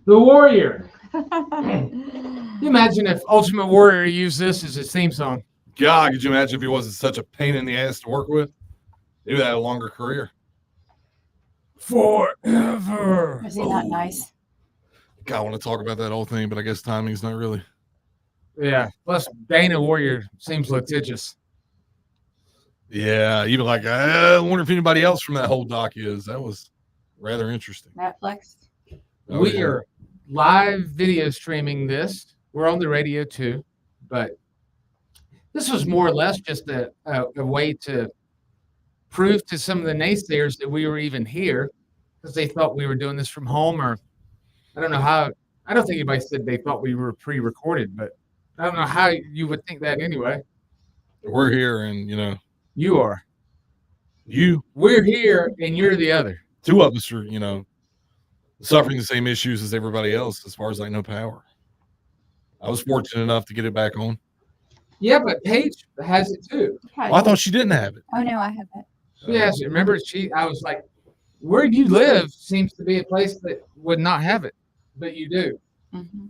The Warrior. Can you imagine if Ultimate Warrior used this as his theme song? God, could you imagine if he wasn't such a pain in the ass to work with? He would have had a longer career. Forever. Was he not nice? God, I want to talk about that whole thing, but I guess timing's not really. Yeah. Plus, Dana Warrior seems litigious. Yeah, even like I wonder if anybody else from that whole doc is. That was rather interesting. Netflix. Oh, We yeah. are live video streaming this. We're on the radio too, but this was more or less just a way to prove to some of the naysayers that we were even here because they thought we were doing this from home, or I don't know how. I don't think anybody said they thought we were pre-recorded, but I don't know how you would think that anyway. We're here, and You are. you, We're here, and you're the other. two of us are, suffering the same issues as everybody else. As far as I know, power. I was fortunate enough to get it back on. Yeah, but Paige has it too. Well, I thought she didn't have it. Oh no, I have it. Yes, remember I was like, where you live seems to be a place that would not have it, but you do. Mm-hmm.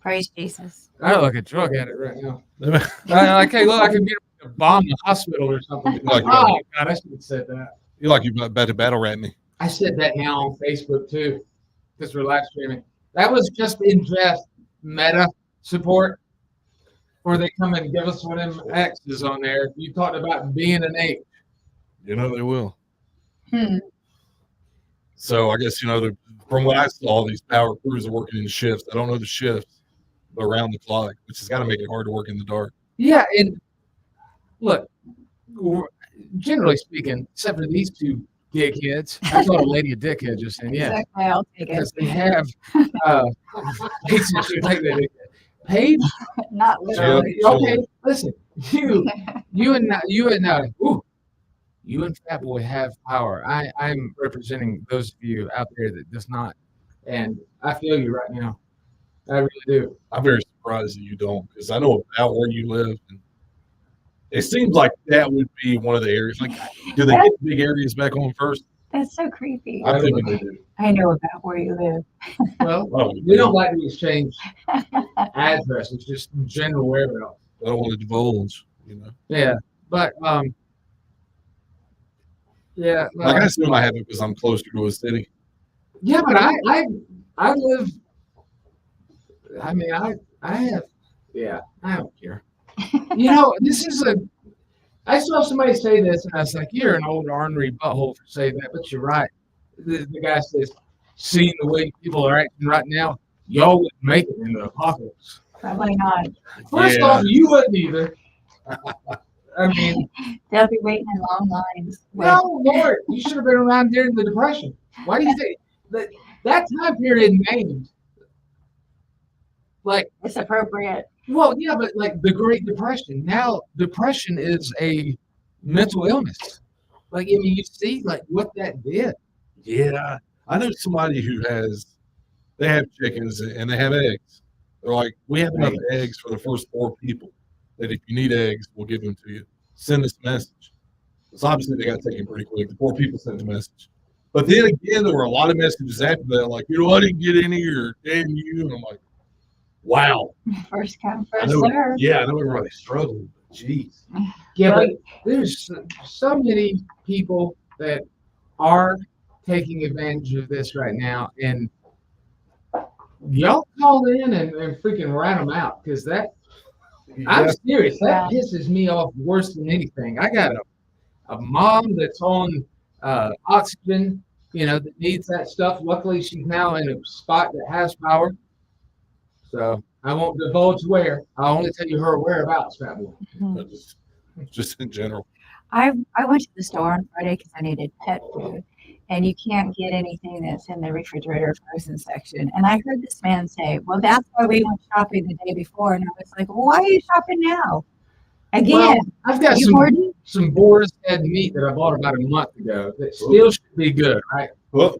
Praise Jesus. I look like a drug addict right now. Like, hey, look, I could get a bomb in the hospital or something. Like, Oh, God, I should have said that. You're like you're about to battle rat me. I said that now on Facebook too, because we're live streaming. That was just in jest meta support, where they come and give us one of them X's on there. You talked about being an 8. They will. Hmm. So I guess from what I saw, these power crews are working in shifts. I don't know the shifts, but around the clock, which has got to make it hard to work in the dark. Yeah, and look, generally speaking, except for these two dickheads, I called a lady a dickhead just then, yeah. Exactly, I'll take it. Because they have Paige. Not literally. Okay, listen, you and Fat Boy have power. I'm representing those of you out there that does not, and I feel you right now. I really do. I'm very surprised that you don't, because I know about where you live, and it seems like that would be one of the areas. Like, do they get the big areas back on first? That's so creepy. I think they do. I know about where you live. Well, Oh, we don't like to exchange addresses, just general whereabouts. I don't want to divulge. Yeah, but yeah, Like I assume I have it because I'm closer to a city. yeah, but I live. I mean, I have. Yeah, I don't care. This is I saw somebody say this, and I was like, "You're an old ornery butthole for saying that," but you're right. The guy says, "Seeing the way people are acting right now, y'all wouldn't make it in the apocalypse." Probably not. First Yeah. off, you wouldn't either. I mean, They'll be waiting in long lines. no, Lord, you should have been around during the Depression. Why do you think that time period named? Like, It's appropriate. well, yeah, but like the Great Depression. Now, depression is a mental illness. Like, I mean, you see, like what that did. Yeah, I know somebody who they have chickens and they have eggs. They're like, we have enough eggs for the first 4 people. That if you need eggs, we'll give them to you. Send us a message. So obviously they got taken pretty quick. The 4 people sent the message. But then again, there were a lot of messages after that, like, I didn't get any, or damn you. And I'm like, wow. First come, I first know, serve. yeah, I know everybody's struggling, but jeez. Yeah, but there's so many people that are taking advantage of this right now, and y'all call in and freaking rat them out because I'm serious. That pisses me off worse than anything. I got a mom that's on oxygen, that needs that stuff. Luckily, she's now in a spot that has power. So I won't divulge where. I'll only tell you her whereabouts, Fat Boy. But just in general. I went to the store on Friday because I needed pet food, and you can't get anything that's in the refrigerator frozen section. And I heard this man say, "Well, that's why we went shopping the day before." And I was like, well, "Why are you shopping now?" Again, Well, I've got you hoarding? some boar's head meat that I bought about a month ago that still should be good, right? Well,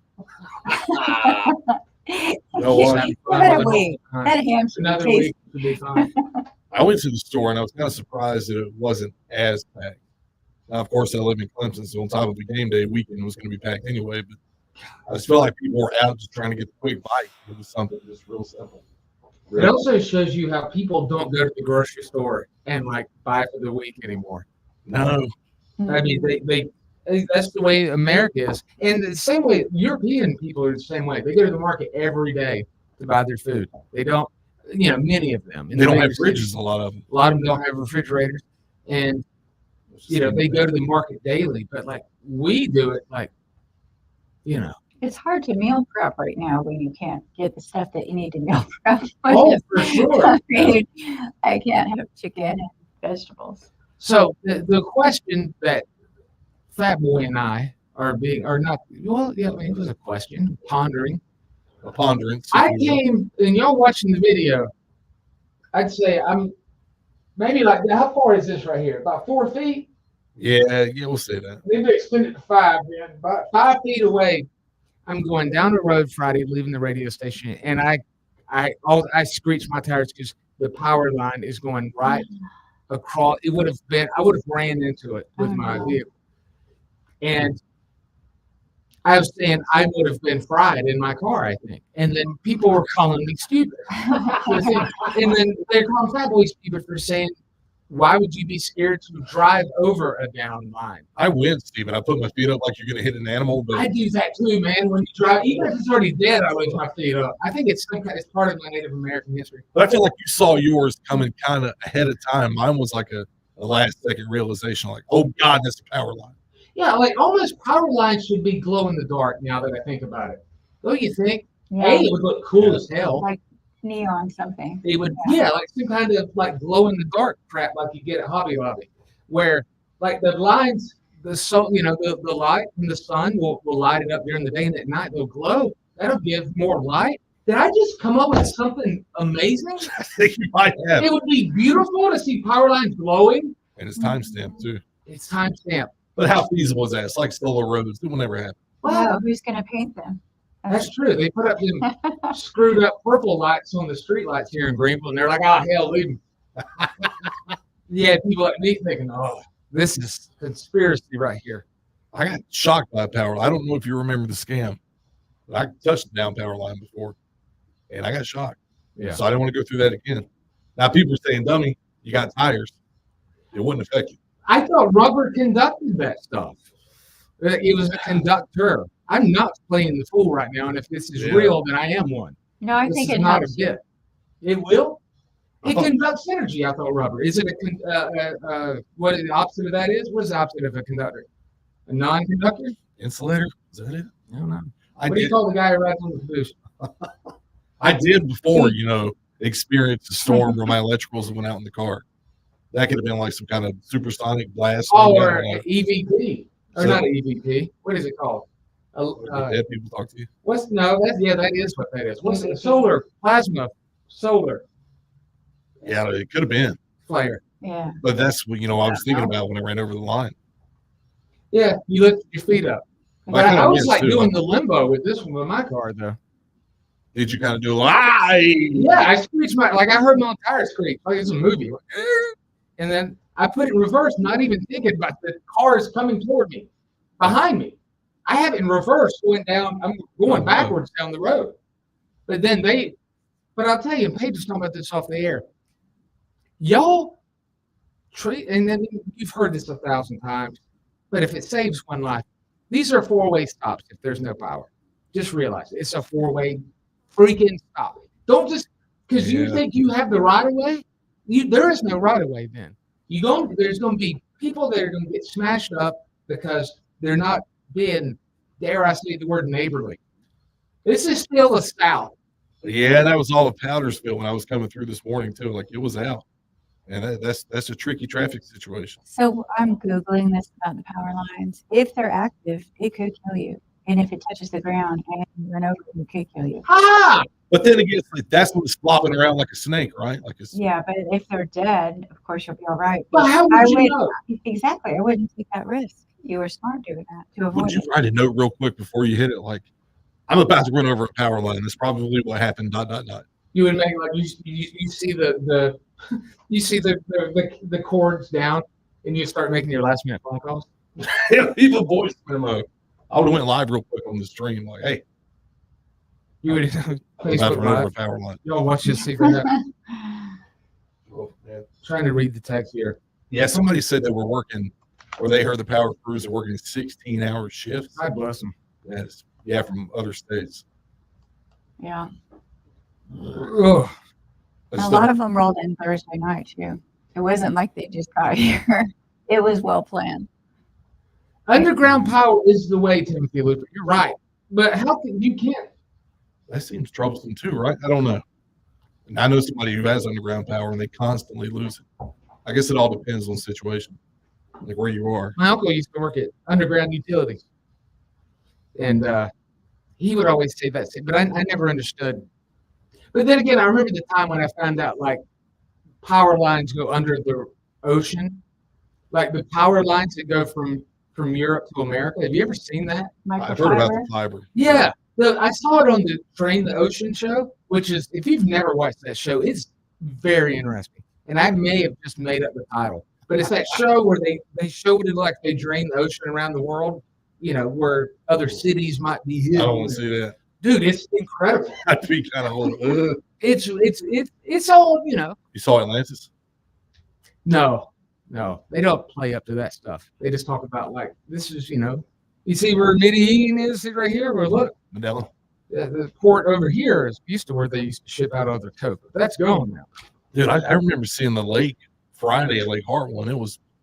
know what? You better wait. That ham should Another taste. week should be fine. I went to the store and I was kind of surprised that it wasn't as packed. Now, of course, I live in Clemson, so on top of the game day weekend, it was going to be packed anyway. But I just feel like people were out just trying to get the quick bite. It was something just real simple. It also shows you how people don't go to the grocery store and like buy for the week anymore. No, I mean, they that's the way America is, and the same way European people are the same way. They go to the market every day to buy their food. They don't, many of them. they don't have fridges. A lot of them. A lot of them don't have refrigerators, and they go to the market daily. But like we do it, like It's hard to meal prep right now when you can't get the stuff that you need to meal prep. Oh, for sure. I mean, I can't have chicken and vegetables. So the question that Fat Boy and I are not. Well, yeah, I mean, it was a question, pondering. A ponderance. I came, and y'all watching the video, I'd say I'm maybe like, how far is this right here? About 4 feet? Yeah, we'll say that. Maybe extend it to 5, man. About 5 feet away. I'm going down the road Friday, leaving the radio station, and I screeched my tires because the power line is going right across. I would have ran into it with my vehicle. And I was saying I would have been fried in my car, I think. And then people were calling me stupid. And then they're calling Fat Boy stupid for saying, why would you be scared to drive over a down line? I win, Steven. I put my feet up like you're going to hit an animal. But I do that too, man. When you drive, even if it's already dead, I raise my feet up. I think it's it's part of my Native American history. But I feel like you saw yours coming kind of ahead of time. Mine was like a last second realization, like, oh God, that's a power line. Yeah, like almost power lines should be glow in the dark now that I think about it. Don't you think? Yeah. Hey, it would look cool as hell. Like neon something. It would, like some kind of like glow in the dark crap like you get at Hobby Lobby, where like the lines, the light from the sun will light it up during the day, and at night they'll glow. That'll give more light. Did I just come up with something amazing? I think you might have. It would be beautiful to see power lines glowing. And it's timestamped too. It's timestamped. But how feasible is that? It's like solar roads. It will never happen. Wow, who's going to paint them? That's true. They put up them screwed up purple lights on the street lights here in Greenville, and they're like, "Oh hell, leave them." Yeah, people like me thinking, "Oh, this is conspiracy right here." I got shocked by a power line. I don't know if you remember the scam, but I touched a down power line before, and I got shocked. Yeah. So I don't want to go through that again. Now people are saying, "Dummy, you got tires. It wouldn't affect you." I thought rubber conducted that stuff. It was a conductor. I'm not playing the fool right now, and if this is real, then I am one. No, I This think is it not a helps. bit. It will. It conducts energy. I thought rubber. Is it what the opposite of that is? What is the opposite of a conductor? A non-conductor? Insulator? Is that it? I don't know. I What do you did. call the guy who rides on the caboose? I did before, experience a storm where my electricals went out in the car. That could have been like some kind of supersonic blast. Oh, or EVP, or not EVP. What is it called? Dead people talk to you. That is what that is. What's it? Solar plasma, solar Yeah, it could have been. flare. Yeah. But that's what I was thinking about when I ran over the line. Yeah, you lift your feet up. Well, But I kinda I was missed like too. doing the limbo with this one with my car though. Did you kind of do Yeah, I screeched I heard my tires screech like it's a movie. Like, and then I put it in reverse, not even thinking about the cars coming toward me, behind me. I have it in reverse going down. I'm going backwards down the road. But then but I'll tell you, and Paige was talking about this off the air. Y'all treat, and then you've heard this 1,000 times, but if it saves one life, these are 4-way stops if there's no power. Just realize it's a 4-way freaking stop. Don't just, because you think you have the right of way, there is no right of way then. There's going to be people that are going to get smashed up because they're not being, dare I say the word, neighborly. This is still a South. Yeah, that was all of Powdersville when I was coming through this morning too. Like it was out, and that's a tricky traffic situation. So I'm Googling this about the power lines. If they're active, it could kill you. And if it touches the ground and you run over it, it could kill you. Ah! But then again, it's like that's what's flopping around like a snake, right? Like it's Yeah, but if they're dead, of course you'll be all right. But how I would you would- know? Exactly. I wouldn't take that risk. You were smart doing that to avoid Would you it. write a note real quick before you hit it? Like, I'm about to run over a power line. That's probably what happened. ... You would make like you see the you see the cords down, and you start making your last minute phone calls. Leave a voice memo. I would have went live real quick on the stream, like, hey, You would I'm about to Facebook run over a Live. power line. Y'all watch this secret. Oh, yeah. Trying to read the text here. Yeah, somebody said that we're working, or they heard the power crews are working 16-hour shifts. God bless them. Yes. Yeah, from other states. Yeah. Ugh. But A still, lot of them rolled in Thursday night too. It wasn't like they just got here. It was well planned. Underground power is the way, Timothy Luther. You're right. But how can you can't? that seems troublesome too, right? I don't know. And I know somebody who has underground power and they constantly lose it. I guess it all depends on the situation, like where you are. My uncle used to work at underground utilities, and he would always say that. But I never understood. But then again, I remember the time when I found out like power lines go under the ocean, like the power lines that go from Europe to America. Have you ever seen that? I've heard about Microfiber. the fiber. Yeah. I saw it on the Train the Ocean show, which is, if you've never watched that show, it's very interesting. And I may have just made up the title, but it's that show where they showed it like they drain the ocean around the world, where other cities might be I hidden. don't want to see that. Dude, it's incredible. I'd be kind of a little. It's all, You saw Atlantis? No, they don't play up to that stuff. They just talk about like, this is, you see where Medellin is right here? Well, look, Medella? the port over here is used to where they used to ship out other coke. But that's gone now. Dude, I remember seeing the lake Friday at Lake Hartwell.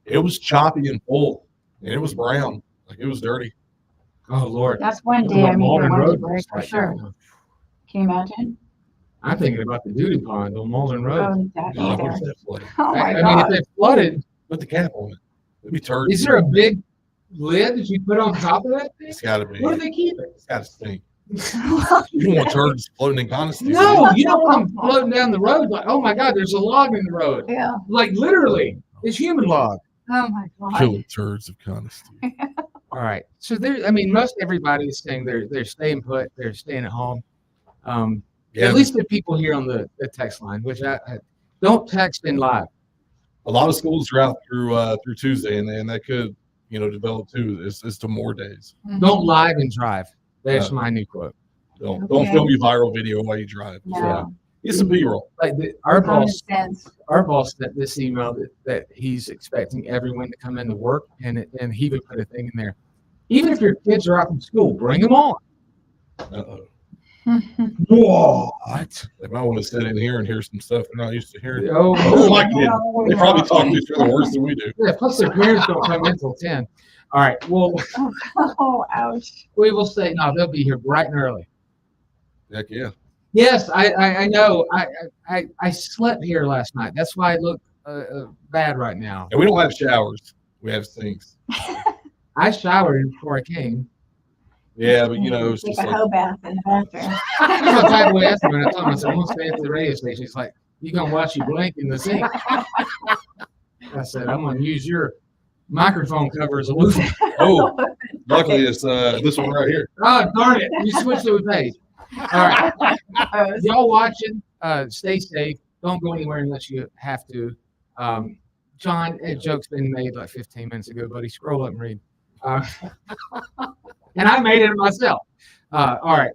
It was choppy and full, and it was brown, like it was dirty. Oh Lord. That's one What day I about need Malden to Road break for right sure. now? Can you imagine? I'm thinking about the duty pond on Malden Road. Oh, that God, either. what's that flooding? Oh my I mean, if God. they flooded, Put the cap on it. It'd be turd. is there a big lid that you put on top of that thing? It's got to be. Where do they keep it? It's got to stink. You don't want turds floating in condensate. No, you don't want them floating down the road like, oh my God, there's a log in the road. Yeah. Like literally, it's human log. Oh my God. Killing turds of condensate. All right. So most everybody is saying they're staying put, they're staying at home. Yeah, At least the people here on the text line, which I don't text in live. a lot of schools are out through Tuesday, and that could develop too. It's to more days. Don't live and drive. That's my new quote. Don't Okay. film your viral video while you drive. No. Get some B-roll. Like our Common boss, sense. sent this email that he's expecting everyone to come into work, and he would put a thing in there. Even if your kids are out from school, bring them on. Uh-oh. What? They might want to sit in here and hear some stuff they're not used to hearing. Oh, Oh, my kid. No, They probably no. talk to each other worse than we do. yeah, plus their parents don't come in until 10. All right. Well, Oh, ouch. we will say, no, they'll be here bright and early. Heck yeah. Yes, I know. I slept here last night. That's why I look bad right now. And we don't have showers. We have sinks. I showered before I came. Yeah, but it's Take just a like, hoe bath in the bathroom. I tried to ask him, and I told him, I said, I'm going to stay at the radio station. He's like, you going to watch you blink in the sink. I said, I'm going to use your microphone cover as a loofah. oh, luckily it's this one right here. Oh, darn it. You switched to a page. All right. Oh, Y'all watching, stay safe. Don't go anywhere unless you have to. John, a joke's been made like 15 minutes ago, buddy. Scroll up and read. And I made it myself. All right.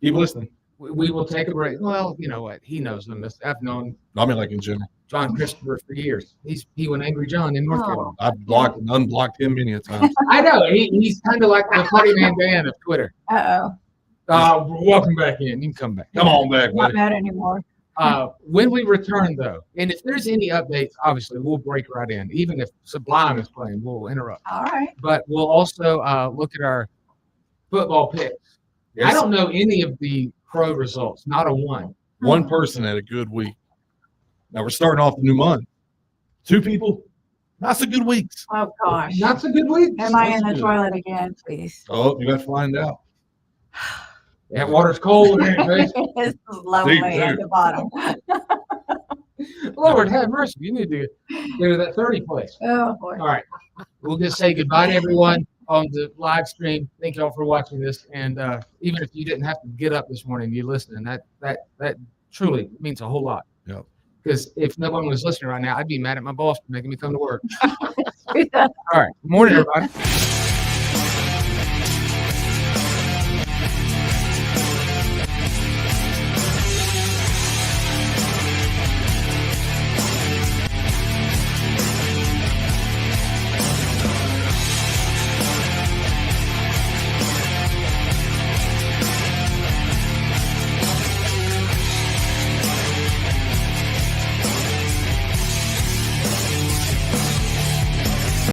Keep listening. We will take a break. Well, you know what? He knows them. I've known I mean, like in general. John Christopher for years. He went Angry John in North Oh. Carolina. I've blocked and unblocked him many a time. I know. He's kind of like the Funny Man Dan of Twitter. Uh-oh. Welcome back in. You can come back. Come on back, Not buddy. bad anymore. When we return, though, and if there's any updates, obviously we'll break right in. Even if Sublime is playing, we'll interrupt. All right. But we'll also look at our football picks. I Yes, don't know any of the pro results, not a one. one person had a good week. Now we're starting off the new month. 2 people, not so good weeks. Oh, gosh. Not so good week. Am I in the good. toilet again, please? Oh, you got to find out. That water's cold. ain't it, Grace? It's lonely at too. the bottom. Lord have mercy. You need to go to that 30 place. Oh, boy. All right. We'll just say goodbye to everyone on the live stream. Thank y'all for watching this. And even if you didn't have to get up this morning, you listening, that truly means a whole lot. Yep. Because if no one was listening right now, I'd be mad at my boss for making me come to work. Yeah. All right. Good morning, everybody.